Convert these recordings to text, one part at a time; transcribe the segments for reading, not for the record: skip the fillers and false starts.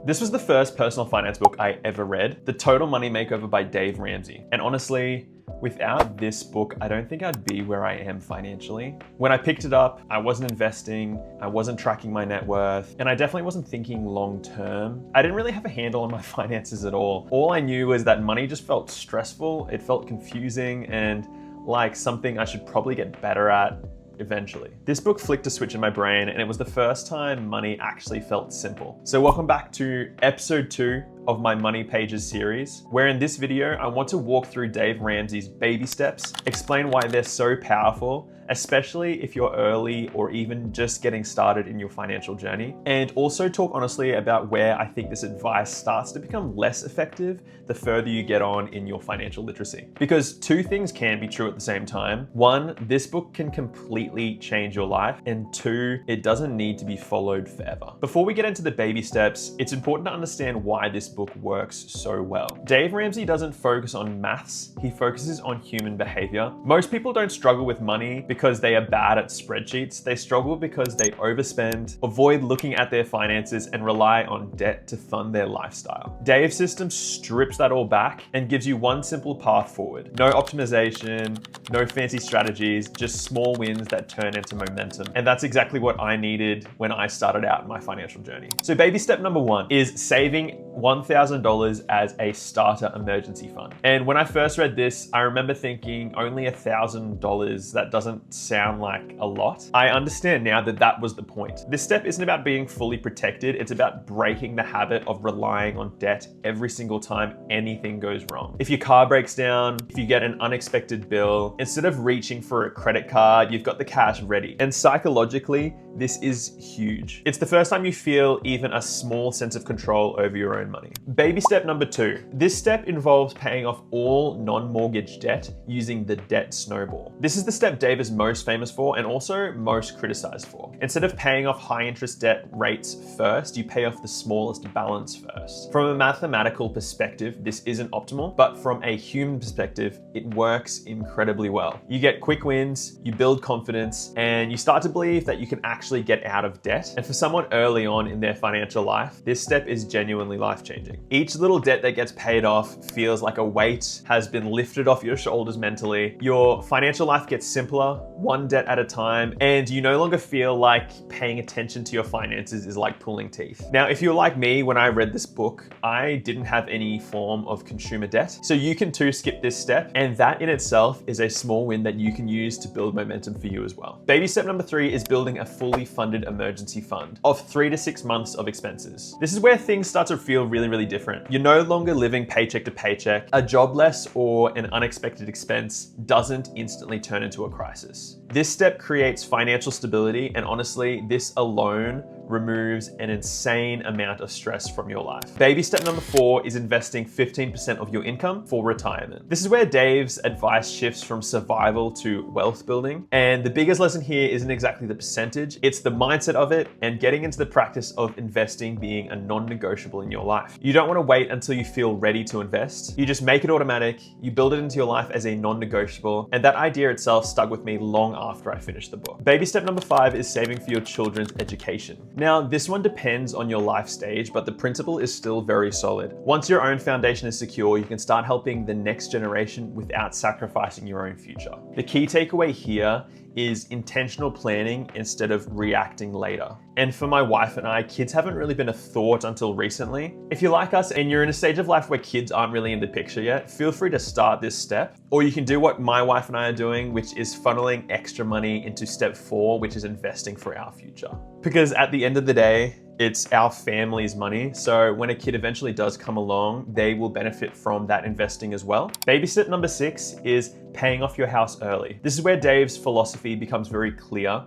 This was the first personal finance book I ever read, The Total Money Makeover by Dave Ramsey. And honestly, without this book, I don't think I'd be where I am financially. When I picked it up, I wasn't investing, I wasn't tracking my net worth, and I definitely wasn't thinking long term. I didn't really have a handle on my finances at all. All I knew was that money just felt stressful, it felt confusing, and like something I should probably get better at eventually. This book flicked a switch in my brain, and it was the first time money actually felt simple. So welcome back to episode 2 of my Money Pages series, where in this video, I want to walk through Dave Ramsey's baby steps, explain why they're so powerful, especially if you're early or even just getting started in your financial journey, and also talk honestly about where I think this advice starts to become less effective the further you get on in your financial literacy. Because two things can be true at the same time. One, this book can completely change your life, and two, it doesn't need to be followed forever. Before we get into the baby steps, it's important to understand why this book works so well. Dave Ramsey doesn't focus on maths, he focuses on human behavior. Most people don't struggle with money because they are bad at spreadsheets. They struggle because they overspend, avoid looking at their finances, and rely on debt to fund their lifestyle. Dave's system strips that all back and gives you one simple path forward. No optimization, no fancy strategies, just small wins that turn into momentum. And that's exactly what I needed when I started out my financial journey. So baby step number 1 is saving $1,000 as a starter emergency fund. And when I first read this, I remember thinking only $1,000, that doesn't sound like a lot. I understand now that that was the point. This step isn't about being fully protected, it's about breaking the habit of relying on debt every single time anything goes wrong. If your car breaks down, if you get an unexpected bill, instead of reaching for a credit card, you've got the cash ready. And psychologically, this is huge. It's the first time you feel even a small sense of control over your own money. Baby step number 2. This step involves paying off all non-mortgage debt using the debt snowball. This is the step Dave is most famous for and also most criticized for. Instead of paying off high interest debt rates first, you pay off the smallest balance first. From a mathematical perspective, this isn't optimal, but from a human perspective, it works incredibly well. You get quick wins, you build confidence, and you start to believe that you can actually get out of debt. And for someone early on in their financial life, this step is genuinely life-changing. Each little debt that gets paid off feels like a weight has been lifted off your shoulders mentally. Your financial life gets simpler, one debt at a time, and you no longer feel like paying attention to your finances is like pulling teeth. Now, if you're like me, when I read this book, I didn't have any form of consumer debt. So you can too skip this step, and that in itself is a small win that you can use to build momentum for you as well. Baby step number 3 is building a fully funded emergency fund of 3 to 6 months of expenses. This is where things start to feel really different. You're no longer living paycheck to paycheck. A job loss or an unexpected expense doesn't instantly turn into a crisis. This step creates financial stability, and honestly, this alone removes an insane amount of stress from your life. Baby step number 4 is investing 15% of your income for retirement. This is where Dave's advice shifts from survival to wealth building. And the biggest lesson here isn't exactly the percentage, it's the mindset of it and getting into the practice of investing being a non-negotiable in your life. You don't want to wait until you feel ready to invest. You just make it automatic, you build it into your life as a non-negotiable, and that idea itself stuck with me long after I finished the book. Baby step number 5 is saving for your children's education. Now, this one depends on your life stage, but the principle is still very solid. Once your own foundation is secure, you can start helping the next generation without sacrificing your own future. The key takeaway here is intentional planning instead of reacting later. And for my wife and I, kids haven't really been a thought until recently. If you're like us and you're in a stage of life where kids aren't really in the picture yet, feel free to start this step. Or you can do what my wife and I are doing, which is funneling extra money into step 4, which is investing for our future. Because at the end of the day, it's our family's money. So when a kid eventually does come along, they will benefit from that investing as well. Baby step number 6 is paying off your house early. This is where Dave's philosophy becomes very clear.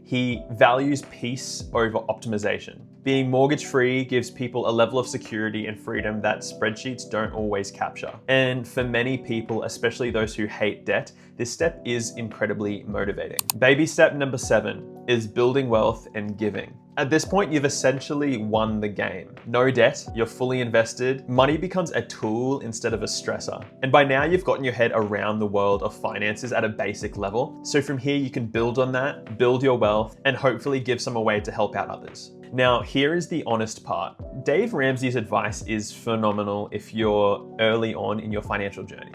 He values peace over optimization. Being mortgage-free gives people a level of security and freedom that spreadsheets don't always capture. And for many people, especially those who hate debt, this step is incredibly motivating. Baby step number 7 is building wealth and giving. At this point, you've essentially won the game. No debt, you're fully invested. Money becomes a tool instead of a stressor. And by now you've gotten your head around the world of finances at a basic level. So from here you can build on that, build your wealth, and hopefully give some away to help out others. Now, here is the honest part. Dave Ramsey's advice is phenomenal if you're early on in your financial journey.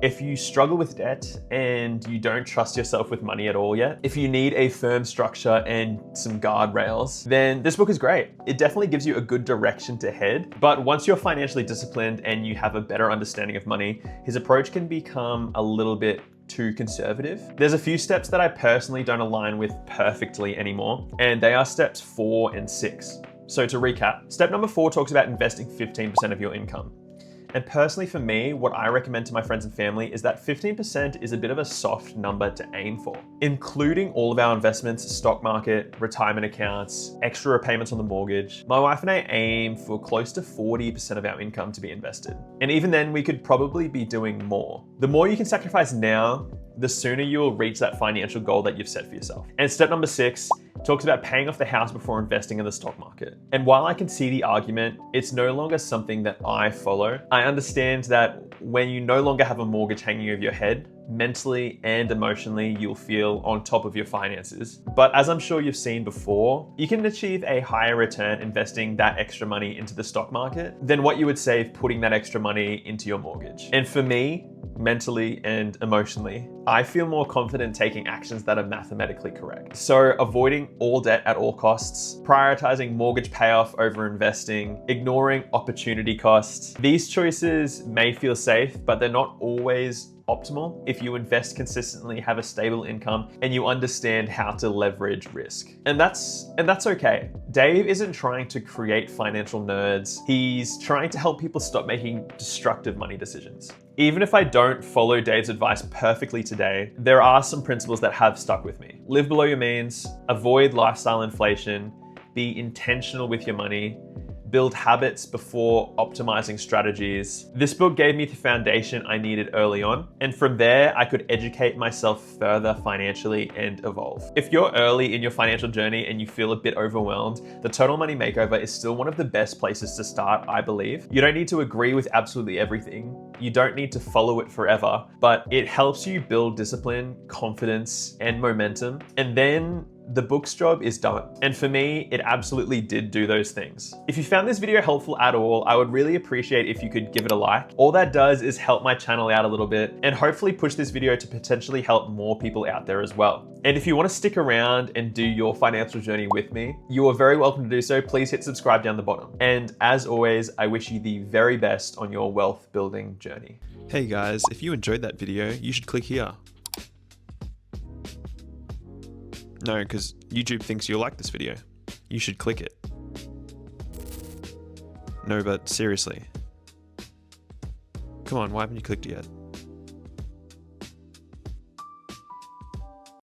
If you struggle with debt and you don't trust yourself with money at all yet, if you need a firm structure and some guardrails, then this book is great. It definitely gives you a good direction to head. But once you're financially disciplined and you have a better understanding of money, his approach can become a little bit too conservative. There's a few steps that I personally don't align with perfectly anymore, and they are steps 4 and 6. So to recap, step number 4 talks about investing 15% of your income. And personally for me, what I recommend to my friends and family is that 15% is a bit of a soft number to aim for. Including all of our investments, stock market, retirement accounts, extra repayments on the mortgage, my wife and I aim for close to 40% of our income to be invested. And even then, we could probably be doing more. The more you can sacrifice now, the sooner you will reach that financial goal that you've set for yourself. And step number 6 talks about paying off the house before investing in the stock market. And while I can see the argument, it's no longer something that I follow. I understand that when you no longer have a mortgage hanging over your head, mentally and emotionally, you'll feel on top of your finances. But as I'm sure you've seen before, you can achieve a higher return investing that extra money into the stock market than what you would save putting that extra money into your mortgage. And for me, mentally and emotionally, I feel more confident taking actions that are mathematically correct. So avoiding all debt at all costs, prioritizing mortgage payoff over investing, ignoring opportunity costs. These choices may feel safe, but they're not always optimal if you invest consistently, have a stable income, and you understand how to leverage risk. And that's okay. Dave isn't trying to create financial nerds. He's trying to help people stop making destructive money decisions. Even if I don't follow Dave's advice perfectly today, there are some principles that have stuck with me. Live below your means, avoid lifestyle inflation, be intentional with your money, build habits before optimizing strategies. This book gave me the foundation I needed early on, and from there, I could educate myself further financially and evolve. If you're early in your financial journey and you feel a bit overwhelmed, the Total Money Makeover is still one of the best places to start, I believe. You don't need to agree with absolutely everything. You don't need to follow it forever, but it helps you build discipline, confidence, and momentum. And then the book's job is done. And for me, it absolutely did do those things. If you found this video helpful at all, I would really appreciate if you could give it a like. All that does is help my channel out a little bit and hopefully push this video to potentially help more people out there as well. And if you want to stick around and do your financial journey with me, you are very welcome to do so. Please hit subscribe down the bottom. And as always, I wish you the very best on your wealth building journey. Hey guys, if you enjoyed that video, you should click here. No, because YouTube thinks you'll like this video. You should click it. No, but seriously. Come on, why haven't you clicked yet?